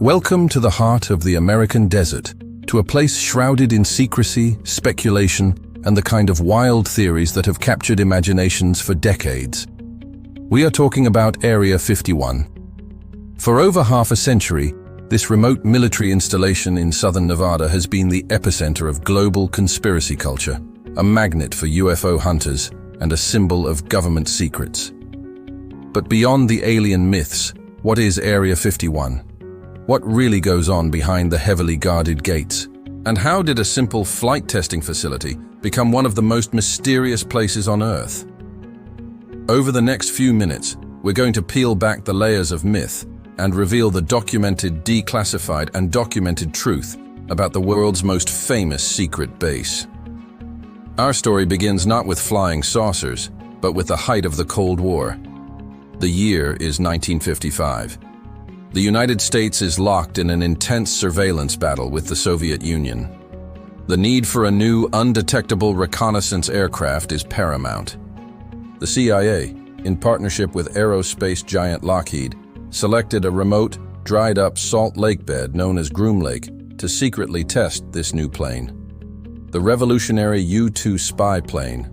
Welcome to the heart of the American desert, to a place shrouded in secrecy, speculation, and the kind of wild theories that have captured imaginations for decades. We are talking about Area 51. For over half a century, this remote military installation in southern Nevada has been the epicenter of global conspiracy culture, a magnet for UFO hunters, and a symbol of government secrets. But beyond the alien myths, what is Area 51? What really goes on behind the heavily guarded gates? And how did a simple flight testing facility become one of the most mysterious places on Earth? Over the next few minutes, we're going to peel back the layers of myth and reveal the documented, declassified, and documented truth about the world's most famous secret base. Our story begins not with flying saucers, but with the height of the Cold War. The year is 1955. The United States is locked in an intense surveillance battle with the Soviet Union. The need for a new, undetectable reconnaissance aircraft is paramount. The CIA, in partnership with aerospace giant Lockheed, selected a remote, dried-up salt lake bed known as Groom Lake to secretly test this new plane, the revolutionary U-2 spy plane.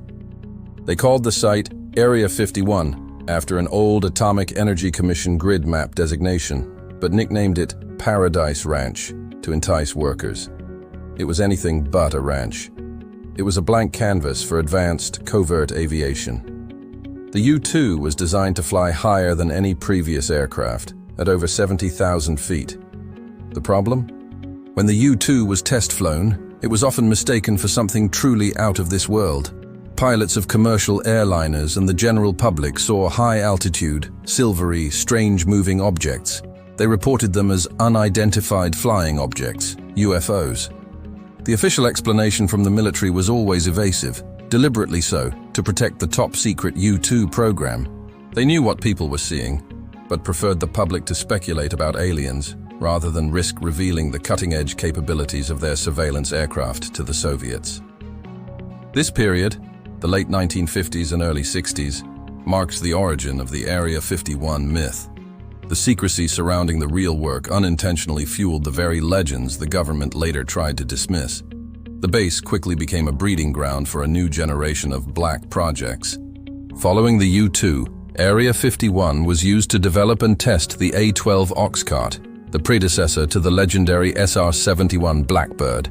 They called the site Area 51 after an old Atomic Energy Commission grid map designation, but nicknamed it Paradise Ranch to entice workers. It was anything but a ranch. It was a blank canvas for advanced, covert aviation. The U-2 was designed to fly higher than any previous aircraft, at over 70,000 feet. The problem? When the U-2 was test flown, it was often mistaken for something truly out of this world. Pilots of commercial airliners and the general public saw high-altitude, silvery, strange-moving objects. They reported them as unidentified flying objects, UFOs. The official explanation from the military was always evasive, deliberately so, to protect the top-secret U-2 program. They knew what people were seeing, but preferred the public to speculate about aliens, rather than risk revealing the cutting-edge capabilities of their surveillance aircraft to the Soviets. This period, the late 1950s and early 60s, marks the origin of the Area 51 myth. The secrecy surrounding the real work unintentionally fueled the very legends the government later tried to dismiss. The base quickly became a breeding ground for a new generation of black projects. Following the U-2, Area 51 was used to develop and test the A-12 Oxcart, the predecessor to the legendary SR-71 Blackbird.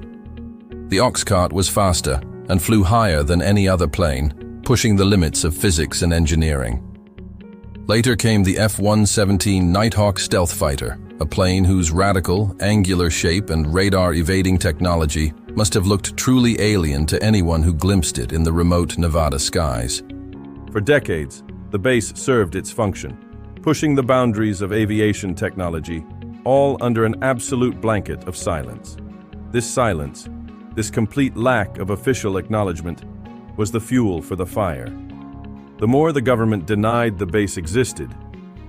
The Oxcart was faster and flew higher than any other plane, pushing the limits of physics and engineering. Later came the F-117 Nighthawk stealth fighter, a plane whose radical, angular shape and radar-evading technology must have looked truly alien to anyone who glimpsed it in the remote Nevada skies. For decades, the base served its function, pushing the boundaries of aviation technology, all under an absolute blanket of silence. This silence, this complete lack of official acknowledgement, was the fuel for the fire. The more the government denied the base existed,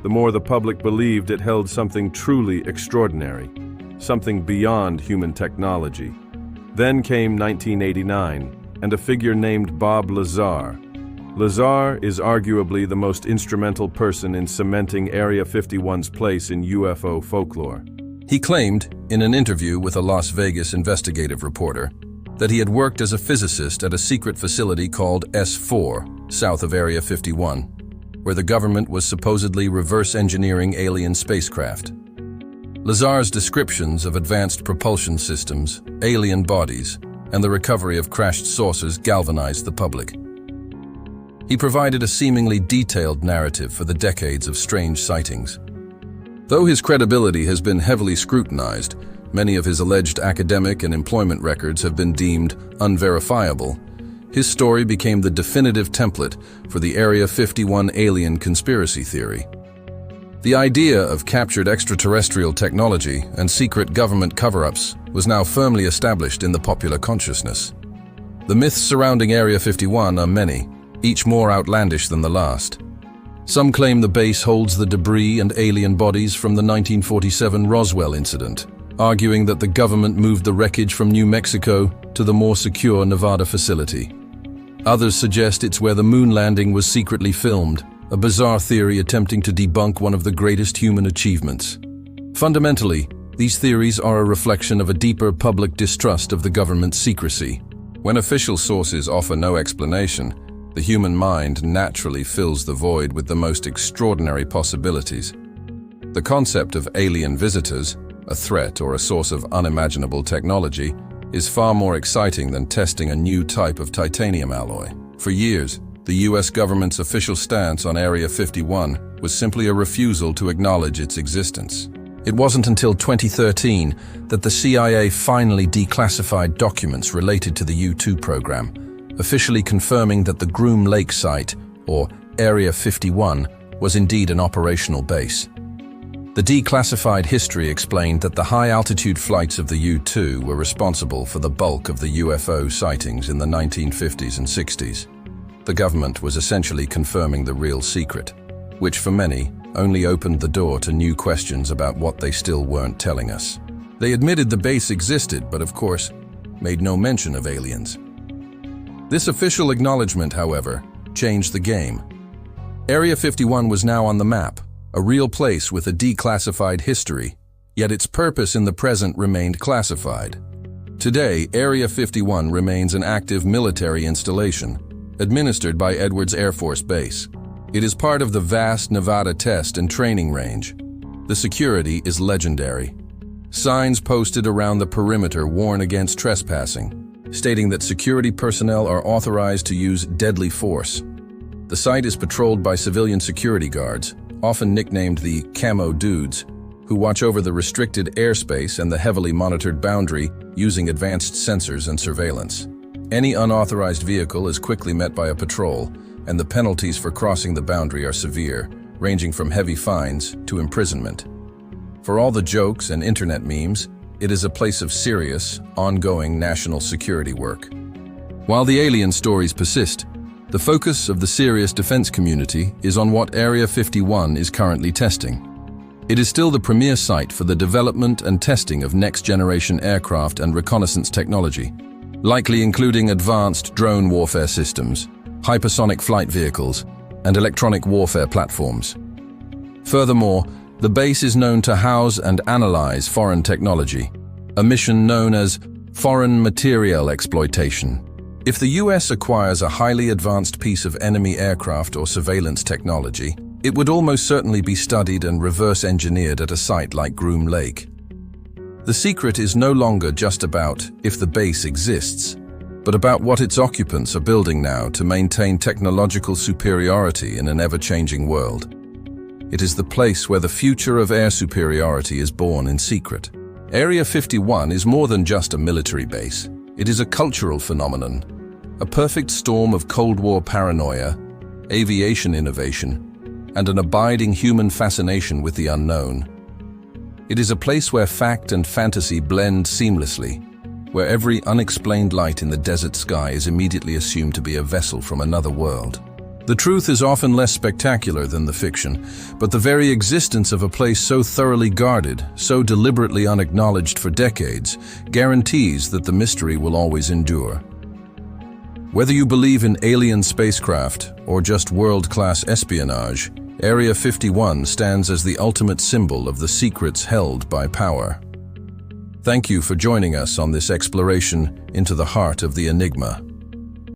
the more the public believed it held something truly extraordinary, something beyond human technology. Then came 1989, and a figure named Bob Lazar. Lazar is arguably the most instrumental person in cementing Area 51's place in UFO folklore. He claimed, in an interview with a Las Vegas investigative reporter, that he had worked as a physicist at a secret facility called S4, south of Area 51, where the government was supposedly reverse engineering alien spacecraft. Lazar's descriptions of advanced propulsion systems, alien bodies, and the recovery of crashed saucers galvanized the public. He provided a seemingly detailed narrative for the decades of strange sightings. Though his credibility has been heavily scrutinized, many of his alleged academic and employment records have been deemed unverifiable, his story became the definitive template for the Area 51 alien conspiracy theory. The idea of captured extraterrestrial technology and secret government cover-ups was now firmly established in the popular consciousness. The myths surrounding Area 51 are many, each more outlandish than the last. Some claim the base holds the debris and alien bodies from the 1947 Roswell incident, arguing that the government moved the wreckage from New Mexico to the more secure Nevada facility. Others suggest it's where the moon landing was secretly filmed, a bizarre theory attempting to debunk one of the greatest human achievements. Fundamentally, These theories are a reflection of a deeper public distrust of the government's secrecy. When official sources offer no explanation, the human mind naturally fills the void with the most extraordinary possibilities. The concept of alien visitors, a threat or a source of unimaginable technology, is far more exciting than testing a new type of titanium alloy. For years, the US government's official stance on Area 51 was simply a refusal to acknowledge its existence. It wasn't until 2013 that the CIA finally declassified documents related to the U-2 program, officially confirming that the Groom Lake site, or Area 51, was indeed an operational base. The declassified history explained that the high-altitude flights of the U-2 were responsible for the bulk of the UFO sightings in the 1950s and 60s. The government was essentially confirming the real secret, which for many only opened the door to new questions about what they still weren't telling us. They admitted the base existed, but of course, made no mention of aliens. This official acknowledgement, however, changed the game. Area 51 was now on the map, a real place with a declassified history, yet its purpose in the present remained classified. Today, Area 51 remains an active military installation, administered by Edwards Air Force Base. It is part of the vast Nevada test and training range. The security is legendary. Signs posted around the perimeter warn against trespassing, stating that security personnel are authorized to use deadly force. The site is patrolled by civilian security guards, often nicknamed the Camo Dudes, who watch over the restricted airspace and the heavily monitored boundary using advanced sensors and surveillance. Any unauthorized vehicle is quickly met by a patrol, and the penalties for crossing the boundary are severe, ranging from heavy fines to imprisonment. For all the jokes and internet memes, it is a place of serious, ongoing national security work. While the alien stories persist, the focus of the serious defense community is on what Area 51 is currently testing. It is still the premier site for the development and testing of next-generation aircraft and reconnaissance technology, likely including advanced drone warfare systems, hypersonic flight vehicles, and electronic warfare platforms. Furthermore, the base is known to house and analyze foreign technology, a mission known as foreign materiel exploitation. If the US acquires a highly advanced piece of enemy aircraft or surveillance technology, it would almost certainly be studied and reverse-engineered at a site like Groom Lake. The secret is no longer just about if the base exists, but about what its occupants are building now to maintain technological superiority in an ever-changing world. It is the place where the future of air superiority is born in secret. Area 51 is more than just a military base. It is a cultural phenomenon, a perfect storm of Cold War paranoia, aviation innovation, and an abiding human fascination with the unknown. It is a place where fact and fantasy blend seamlessly, where every unexplained light in the desert sky is immediately assumed to be a vessel from another world. The truth is often less spectacular than the fiction, but the very existence of a place so thoroughly guarded, so deliberately unacknowledged for decades, guarantees that the mystery will always endure. Whether you believe in alien spacecraft or just world-class espionage, Area 51 stands as the ultimate symbol of the secrets held by power. Thank you for joining us on this exploration into the heart of the enigma.